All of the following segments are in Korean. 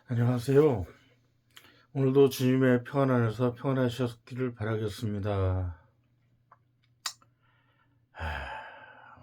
안녕하세요. 오늘도 주님의 평안 안에서 평안하셨기를 바라겠습니다.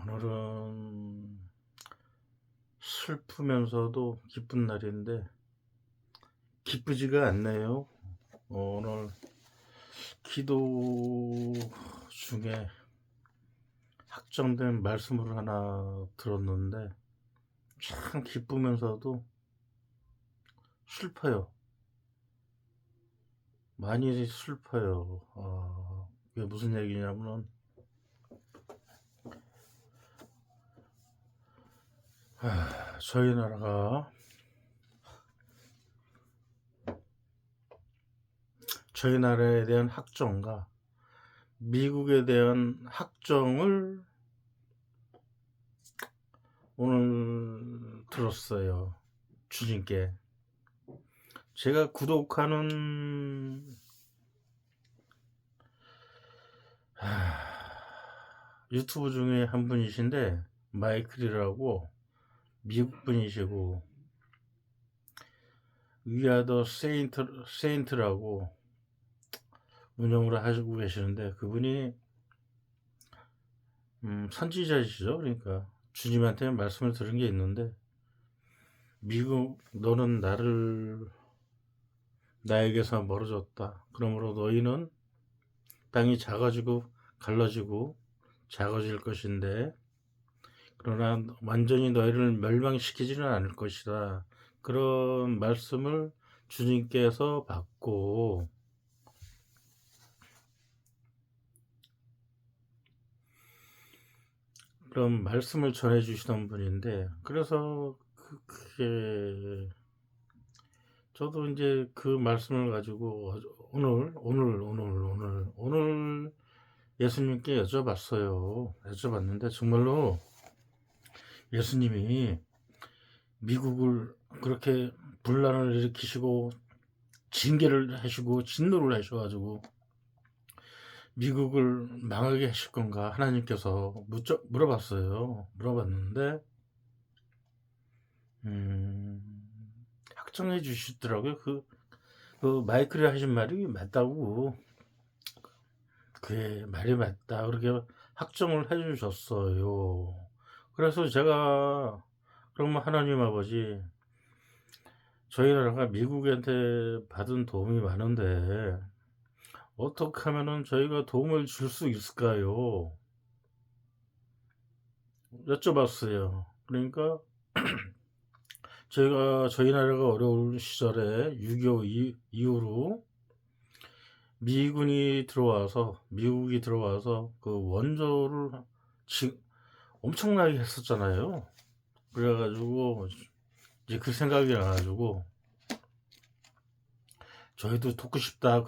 오늘은 슬프면서도 기쁜 날인데 기쁘지가 않네요. 오늘 기도 중에 확정된 말씀을 하나 들었는데 참 기쁘면서도 슬퍼요. 많이 슬퍼요. 이게 무슨 얘기냐면 저희 나라가 저희 나라에 대한 학정과 미국에 대한 학정을 오늘 들었어요. 주님께. 제가 구독하는 유튜브 중에 한 분이신데 마이클이라고 미국 분이시고 위아더 세인트라고 운영을 하시고 계시는데 그분이 선지자이시죠. 그러니까 주님한테 말씀을 들은 게 있는데 미국 너는 나에게서 멀어졌다. 그러므로 너희는 땅이 작아지고 갈라지고 작아질 것인데 그러나 완전히 너희를 멸망시키지는 않을 것이다. 그런 말씀을 주님께서 받고 그런 말씀을 전해 주시던 분인데 그래서 그게 저도 이제 그 말씀을 가지고 오늘 예수님께 여쭤봤는데 정말로 예수님이 미국을 그렇게 분란을 일으키시고 징계를 하시고 진노를 하셔가지고 미국을 망하게 하실 건가 하나님께서 물어봤는데 확정해 주시더라고요. 그 마이클이 하신 말이 맞다고. 그게 말이 맞다 그렇게 확정을 해 주셨어요. 그래서 제가 그러면 하나님 아버지 저희 나라가 미국한테 받은 도움이 많은데 어떻게 하면은 저희가 도움을 줄 수 있을까요? 여쭤봤어요. 그러니까 저희 나라가 어려울 시절에 6.25 이후로 미국이 들어와서 그 원조를 엄청나게 했었잖아요. 그래가지고 이제 그 생각이 나가지고 저희도 돕고 싶다.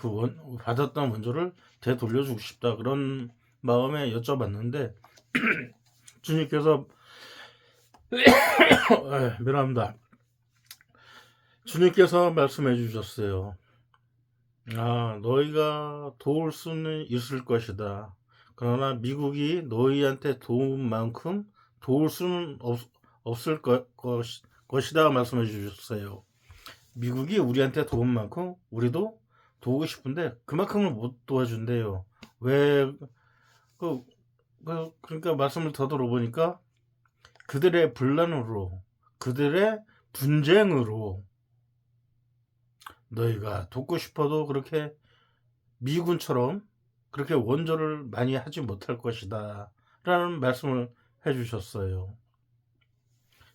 받았던 원조를 되돌려주고 싶다. 그런 마음에 여쭤봤는데 주님께서 미안합니다. 주님께서 말씀해 주셨어요. 너희가 도울 수는 있을 것이다. 그러나 미국이 너희한테 도운 만큼 도울 수는 없을 것이다 말씀해 주셨어요. 미국이 우리한테 도운 만큼 우리도 도우고 싶은데 그만큼은 못 도와준대요. 왜? 그러니까 말씀을 더 들어보니까 그들의 분란으로 그들의 분쟁으로 너희가 돕고 싶어도 그렇게 미군처럼 그렇게 원조를 많이 하지 못할 것이다 라는 말씀을 해 주셨어요.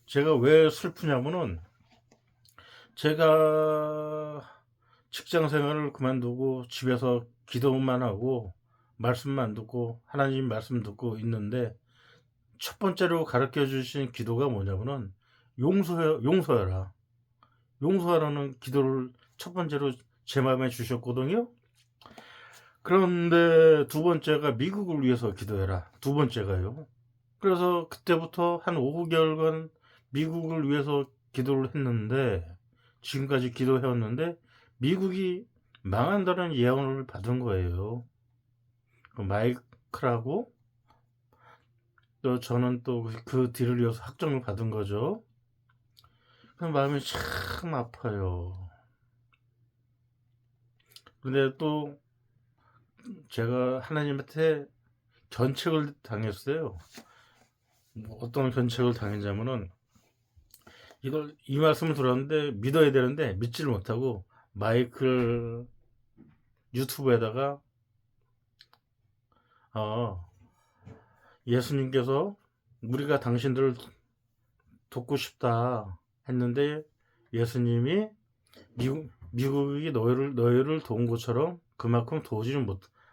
제가 왜 슬프냐면은 제가 직장 생활을 그만두고 집에서 기도만 하고 말씀만 듣고 하나님 말씀 듣고 있는데 첫 번째로 가르쳐 주신 기도가 뭐냐면은 용서해라. 용서하라는 기도를 첫 번째로 제 마음에 주셨거든요. 그런데 두 번째가 미국을 위해서 기도해라. 두 번째가요. 그래서 그때부터 한 5개월간 미국을 위해서 기도를 했는데 지금까지 기도해왔는데 미국이 망한다는 예언을 받은 거예요. 마이크라고 또 저는 또 그 뒤를 이어서 확정을 받은 거죠. 마음이 참 아파요. 근데 또 제가 하나님한테 견책을 당했어요. 뭐 어떤 견책을 당했냐면은, 이걸 이 말씀을 들었는데 믿어야 되는데 믿지를 못하고 마이크를 유튜브에다가 어, 예수님께서 우리가 당신들을 돕고 싶다 했는데, 예수님이 미국이 너희를 도운 것처럼 그만큼 도우지는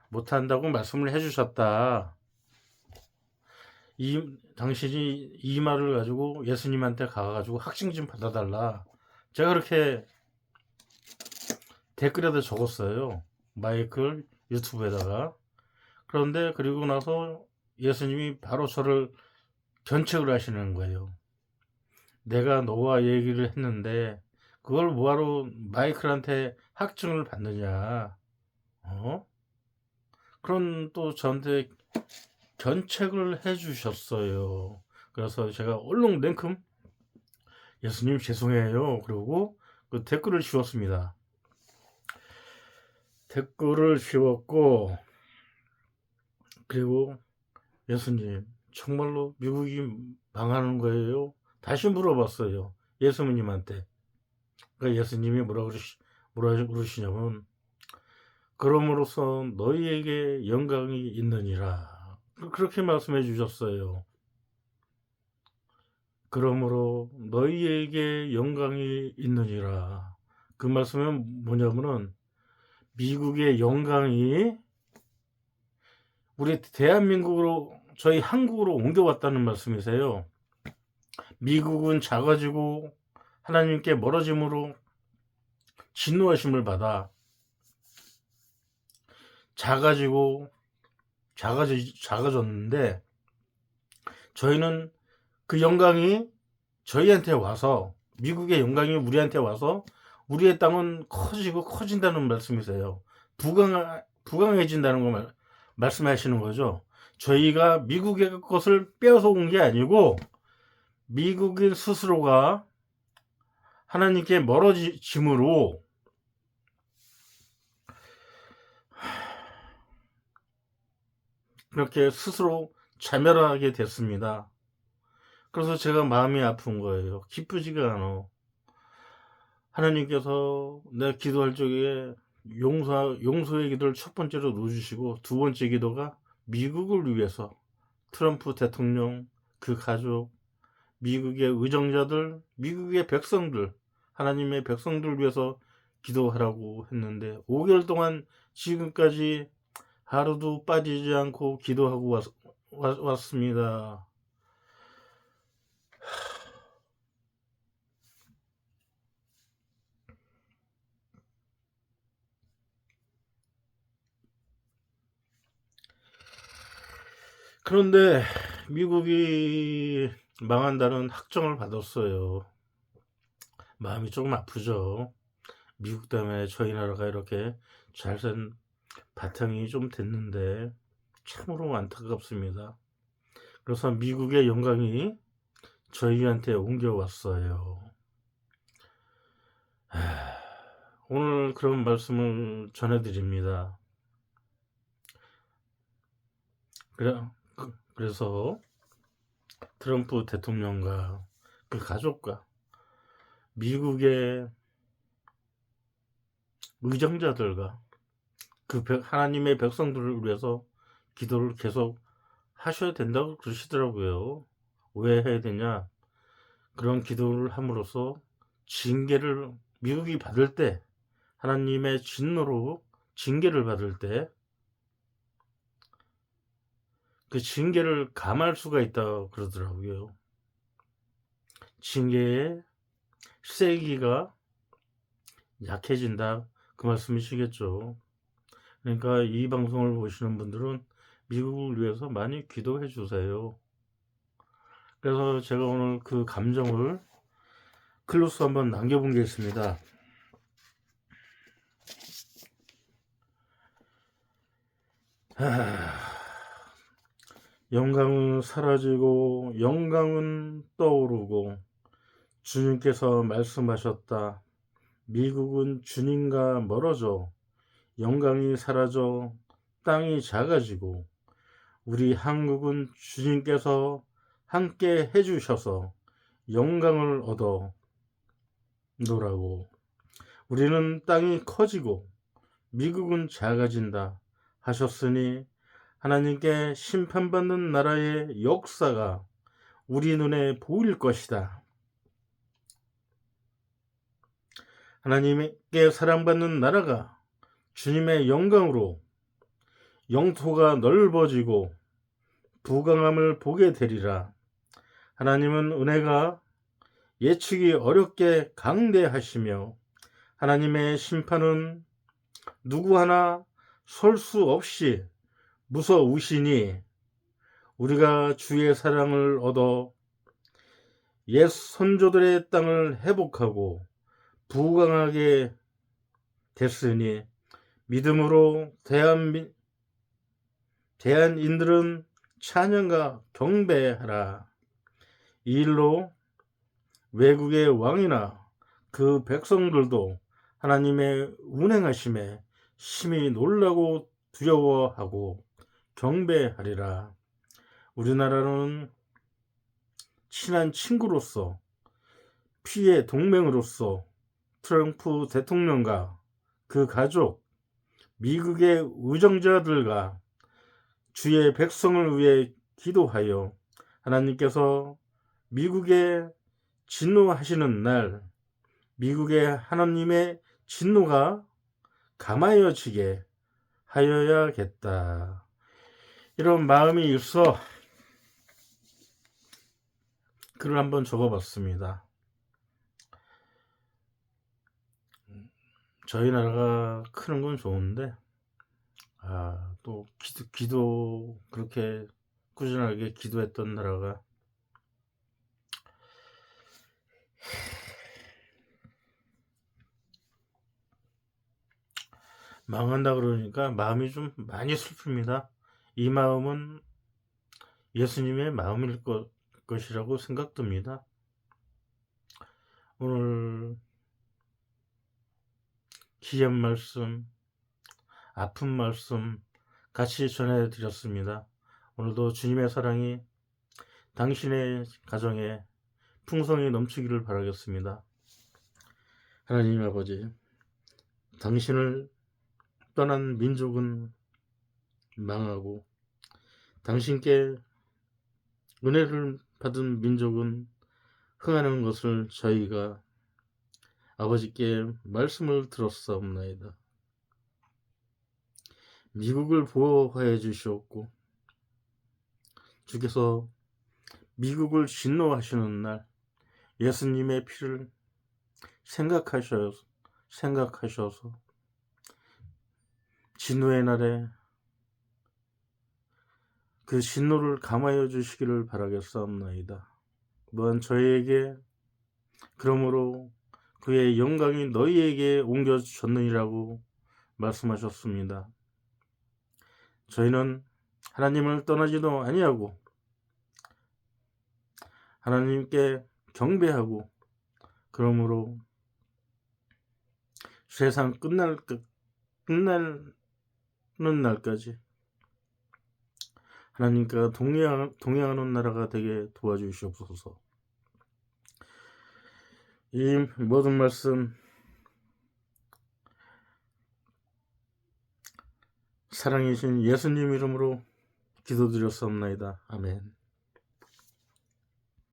못한다고 말씀을 해주셨다. 당신이 이 말을 가지고 예수님한테 가가지고 확증 좀 받아달라. 제가 그렇게 댓글에다 적었어요. 마이클 유튜브에다가. 그런데 그리고 나서 예수님이 바로 저를 견책을 하시는 거예요. 내가 너와 얘기를 했는데 그걸 뭐하러 마이클한테 확증을 받느냐. 그런 또 저한테 견책을 해주셨어요. 그래서 제가 얼렁냉큼 예수님 죄송해요. 그러고 그 댓글을 지웠습니다. 댓글을 지웠고, 그리고 예수님 정말로 미국이 망하는 거예요? 다시 물어봤어요. 예수님한테. 그러니까 예수님이 뭐라 그러시냐면, 그럼으로써 너희에게 영광이 있느니라. 그렇게 말씀해 주셨어요. 그러므로 너희에게 영광이 있느니라. 그 말씀은 뭐냐면은, 미국의 영광이 우리 대한민국으로, 저희 한국으로 옮겨왔다는 말씀이세요. 미국은 작아지고 하나님께 멀어짐으로 진노하심을 받아 작아졌는데, 저희는 그 영광이 저희한테 와서, 미국의 영광이 우리한테 와서 우리의 땅은 커지고 커진다는 말씀이세요. 부강해진다는 거 말씀하시는 거죠. 저희가 미국의 것을 빼앗아 온 게 아니고 미국인 스스로가 하나님께 멀어짐으로 그렇게 스스로 자멸하게 됐습니다. 그래서 제가 마음이 아픈 거예요. 기쁘지가 않아. 하나님께서 내가 기도할 적에 용서의 기도를 첫 번째로 넣어주시고, 두 번째 기도가 미국을 위해서, 트럼프 대통령, 그 가족, 미국의 의정자들, 미국의 백성들, 하나님의 백성들 위해서 기도하라고 했는데, 5개월 동안 지금까지 하루도 빠지지 않고 기도하고 왔습니다. 그런데 미국이 망한다는 확정을 받았어요. 마음이 조금 아프죠. 미국 때문에 저희 나라가 이렇게 잘 산 바탕이 좀 됐는데 참으로 안타깝습니다. 그래서 미국의 영광이 저희한테 옮겨왔어요. 오늘 그런 말씀을 전해드립니다. 그래서 트럼프 대통령과 그 가족과 미국의 의정자들과 그 하나님의 백성들을 위해서 기도를 계속 하셔야 된다고 그러시더라고요. 왜 해야 되냐? 그런 기도를 함으로써 징계를 미국이 받을 때, 하나님의 진노로 징계를 받을 때 그 징계를 감할 수가 있다고 그러더라고요. 징계의 세기가 약해진다, 그 말씀이시겠죠. 그러니까 이 방송을 보시는 분들은 미국을 위해서 많이 기도해 주세요. 그래서 제가 오늘 그 감정을 글로써 한번 남겨본 게 있습니다. 영광은 사라지고 영광은 떠오르고 주님께서 말씀하셨다. 미국은 주님과 멀어져 영광이 사라져 땅이 작아지고 우리 한국은 주님께서 함께 해주셔서 영광을 얻어 노라고. 우리는 땅이 커지고 미국은 작아진다 하셨으니 하나님께 심판받는 나라의 역사가 우리 눈에 보일 것이다. 하나님께 사랑받는 나라가 주님의 영광으로 영토가 넓어지고 부강함을 보게 되리라. 하나님은 은혜가 예측이 어렵게 강대하시며 하나님의 심판은 누구 하나 설 수 없이 무서우시니 우리가 주의 사랑을 얻어 옛 선조들의 땅을 회복하고 부강하게 됐으니 믿음으로 대한인들은 찬양과 경배하라. 이 일로 외국의 왕이나 그 백성들도 하나님의 운행하심에 심히 놀라고 두려워하고 경배하리라. 우리나라는 친한 친구로서 피의 동맹으로서 트럼프 대통령과 그 가족, 미국의 의정자들과 주의 백성을 위해 기도하여 하나님께서 미국에 진노하시는 날 미국의 하나님의 진노가 감하여지게 하여야겠다. 이런 마음이 있어 글을 한번 적어봤습니다. 저희 나라가 크는 건 좋은데 또 기도 그렇게 꾸준하게 기도했던 나라가 망한다 그러니까 마음이 좀 많이 슬픕니다. 이 마음은 예수님의 마음일 것이라고 생각됩니다. 오늘 귀한 말씀, 아픈 말씀 같이 전해드렸습니다. 오늘도 주님의 사랑이 당신의 가정에 풍성히 넘치기를 바라겠습니다. 하나님 아버지, 당신을 떠난 민족은 망하고 당신께 은혜를 받은 민족은 흥하는 것을 저희가 아버지께 말씀을 들었사옵나이다. 미국을 보호하여 주시옵고 주께서 미국을 진노하시는 날 예수님의 피를 생각하셔서 진노의 날에 그 진노를 감하여 주시기를 바라겠사옵나이다. 또한 저희에게 그러므로 그의 영광이 너희에게 옮겨졌느니라고 말씀하셨습니다. 저희는 하나님을 떠나지도 아니하고 하나님께 경배하고 그러므로 세상 끝나는 날까지 하나님과 동행하는 나라가 되게 도와주시옵소서. 이 모든 말씀 사랑이신 예수님 이름으로 기도드렸사옵나이다. 아멘.